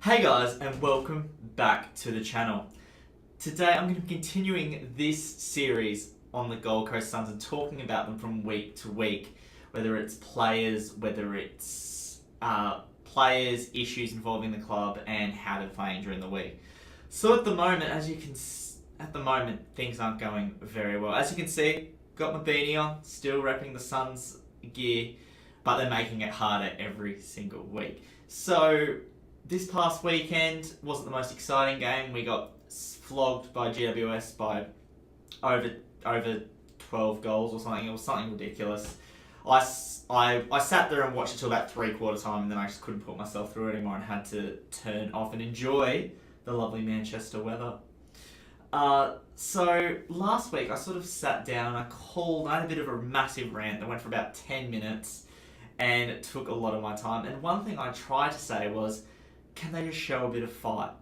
Hey guys, and welcome back to the channel. Today I'm going to be continuing this series on the Gold Coast Suns and talking about them from week to week, whether it's players, issues involving the club, and how they're playing during the week. So at the moment, things aren't going very well. As you can see, got my beanie on, still repping the Suns gear, but they're making it harder every single week. So this past weekend wasn't the most exciting game. We got flogged by GWS by over 12 goals or something. It was something ridiculous. I sat there and watched it till about 3/4 time, and then I just couldn't put myself through it anymore and had to turn off and enjoy the lovely Manchester weather. So last week I sort of sat down, I had a bit of a massive rant that went for about 10 minutes and it took a lot of my time. And one thing I tried to say was, can they just show a bit of fight?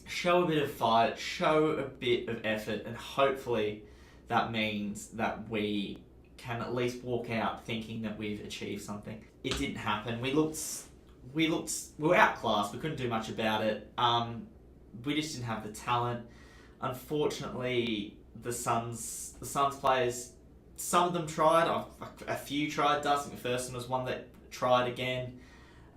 Show a bit of effort, and hopefully that means that we can at least walk out thinking that we've achieved something. It didn't happen. We were outclassed. We couldn't do much about it. We just didn't have the talent. Unfortunately, the Suns players, some of them tried. A few tried. Dustin McPherson was one that tried again.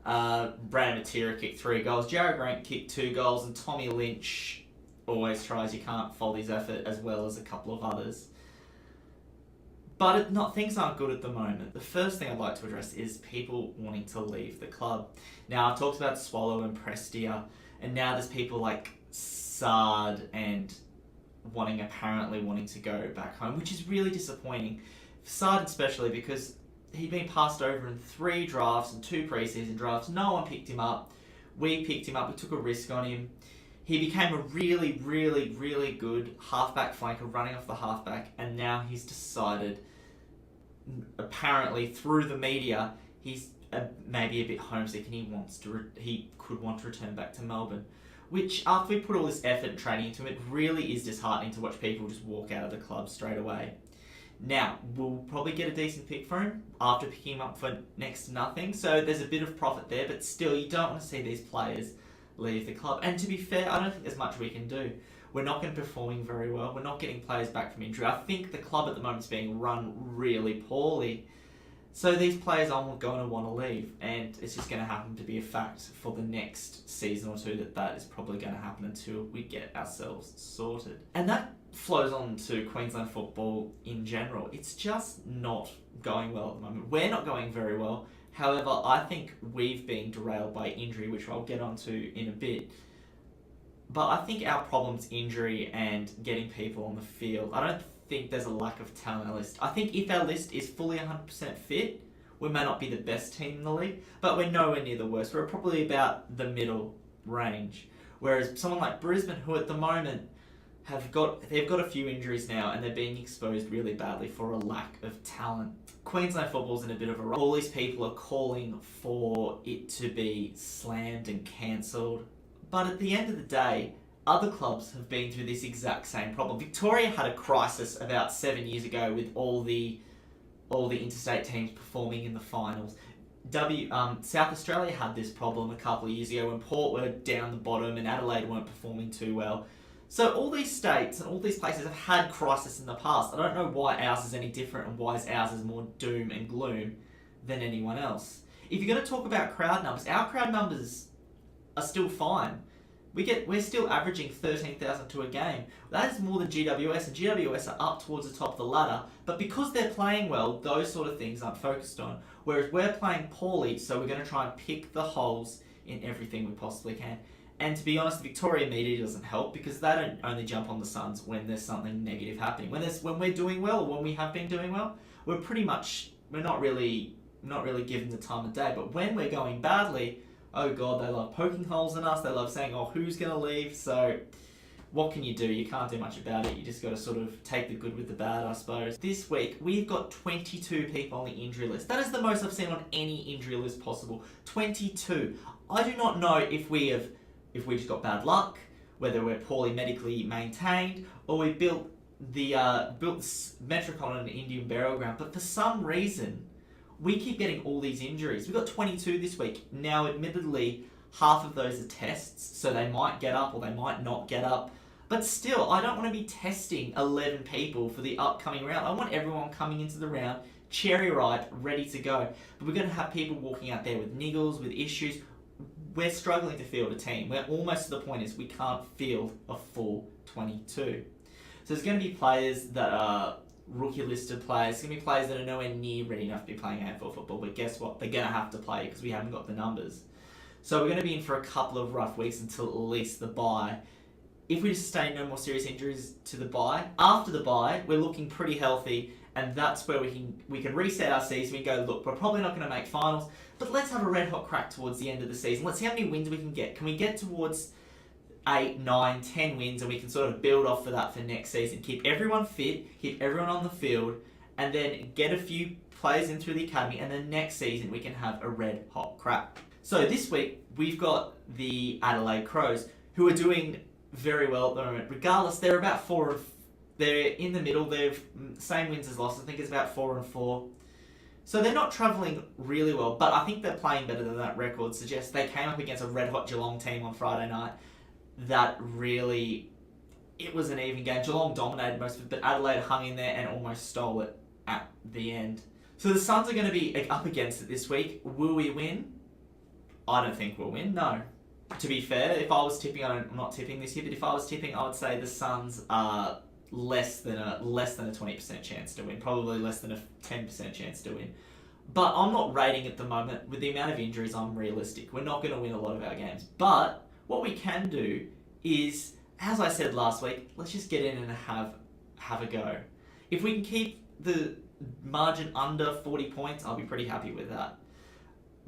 Brandon Matera kicked 3 goals. Jared Grant kicked 2 goals, and Tommy Lynch always tries. You can't fault his effort, as well as a couple of others. But things aren't good at the moment. The first thing I'd like to address is people wanting to leave the club. Now, I've talked about Swallow and Prestia, and now there's people like Sard and apparently wanting to go back home, which is really disappointing. Sard especially, because he'd been passed over in 3 drafts and 2 preseason drafts. No one picked him up. We picked him up. We took a risk on him. He became a really, really, really good halfback flanker running off the halfback, and now he's decided, apparently through the media, he's maybe a bit homesick and he could want to return back to Melbourne. Which, after we put all this effort and training into him, it really is disheartening to watch people just walk out of the club straight away. Now, we'll probably get a decent pick for him after picking him up for next to nothing, so there's a bit of profit there, but still, you don't want to see these players leave the club. And to be fair, I don't think there's much we can do. We're not going to be performing very well. We're not getting players back from injury. I think the club at the moment is being run really poorly. So these players are going to want to leave, and it's just going to happen to be a fact for the next season or two that is probably going to happen until we get ourselves sorted. And that flows on to Queensland football in general. It's just not going well at the moment. We're not going very well. However, I think we've been derailed by injury, which I'll get onto in a bit. But I think our problem's injury and getting people on the field. I don't think there's a lack of talent on our list. I think if our list is fully 100% fit, we may not be the best team in the league, but we're nowhere near the worst. We're probably about the middle range. Whereas someone like Brisbane, who at the moment they've got a few injuries now, and they're being exposed really badly for a lack of talent. Queensland football's in a bit of a rush. All these people are calling for it to be slammed and cancelled. But at the end of the day, other clubs have been through this exact same problem. Victoria had a crisis about 7 years ago with all the interstate teams performing in the finals. South Australia had this problem a couple of years ago when Port were down the bottom and Adelaide weren't performing too well. So all these states and all these places have had crisis in the past. I don't know why ours is any different and why ours is more doom and gloom than anyone else. If you're going to talk about crowd numbers, our crowd numbers are still fine. We're still averaging 13,000 to a game. That is more than GWS, and GWS are up towards the top of the ladder. But because they're playing well, those sort of things aren't focused on. Whereas we're playing poorly, so we're going to try and pick the holes in everything we possibly can. And to be honest, the Victoria media doesn't help, because they don't only jump on the Suns when there's something negative happening. When we're doing well, or when we have been doing well, we're not really given the time of day. But when we're going badly, oh God, they love poking holes in us. They love saying, oh, who's going to leave? So what can you do? You can't do much about it. You just got to sort of take the good with the bad, I suppose. This week, we've got 22 people on the injury list. That is the most I've seen on any injury list possible. 22. I do not know if we just got bad luck, whether we're poorly medically maintained, or we built Metricon on an Indian burial ground. But for some reason, we keep getting all these injuries. We've got 22 this week. Now, admittedly, half of those are tests, so they might get up or they might not get up. But still, I don't want to be testing 11 people for the upcoming round. I want everyone coming into the round cherry ripe, ready to go. But we're going to have people walking out there with niggles, with issues. We're struggling to field a team. We're almost to the point is we can't field a full 22. So there's going to be players that are rookie listed players. There's going to be players that are nowhere near ready enough to be playing AFL football. But guess what? They're going to have to play because we haven't got the numbers. So we're going to be in for a couple of rough weeks until at least the bye. If we sustain no more serious injuries to the bye, after the bye, we're looking pretty healthy, and that's where we can reset our season. We go, look, we're probably not going to make finals, but let's have a red hot crack towards the end of the season. Let's see how many wins we can get. Can we get towards 8, 9, 10 wins, and we can sort of build off for that for next season. Keep everyone fit, keep everyone on the field, and then get a few players in through the academy, and then next season we can have a red hot crack. So this week we've got the Adelaide Crows, who are doing very well at the moment. Regardless, they're about they're in the middle. They've same wins as losses. I think it's about 4-4. So they're not travelling really well, but I think they're playing better than that record suggests. They came up against a red hot Geelong team on Friday night. That really, it was an even game. Geelong dominated most of it, but Adelaide hung in there and almost stole it at the end. So the Suns are going to be up against it this week. Will we win? I don't think we'll win, no. To be fair, if I was tipping, I'm not tipping this year, but if I was tipping, I would say the Suns are less than a 20% chance to win, probably less than a 10% chance to win. But I'm not rating at the moment. With the amount of injuries, I'm realistic. We're not going to win a lot of our games. But what we can do is, as I said last week, let's just get in and have a go. If we can keep the margin under 40 points, I'll be pretty happy with that.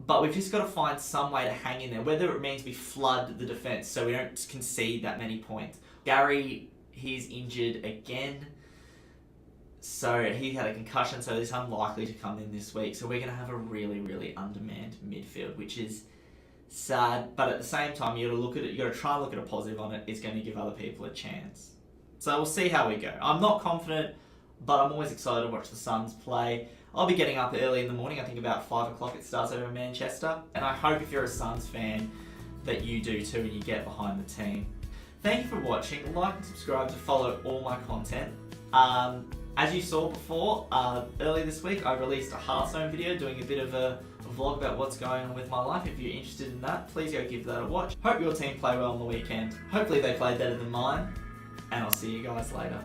But we've just got to find some way to hang in there, whether it means we flood the defence so we don't concede that many points. Gary, he's injured again. So he had a concussion, so he's unlikely to come in this week. So we're going to have a really, really undermanned midfield, which is sad. But at the same time, you got to look at it. You got to try and look at a positive on it. It's going to give other people a chance. So we'll see how we go. I'm not confident, but I'm always excited to watch the Suns play. I'll be getting up early in the morning. I think about 5 o'clock it starts over in Manchester. And I hope if you're a Suns fan that you do too and you get behind the team. Thank you for watching. Like and subscribe to follow all my content. As you saw before, earlier this week I released a Hearthstone video doing a bit of a vlog about what's going on with my life. If you're interested in that, please go give that a watch. Hope your team play well on the weekend. Hopefully they play better than mine. And I'll see you guys later.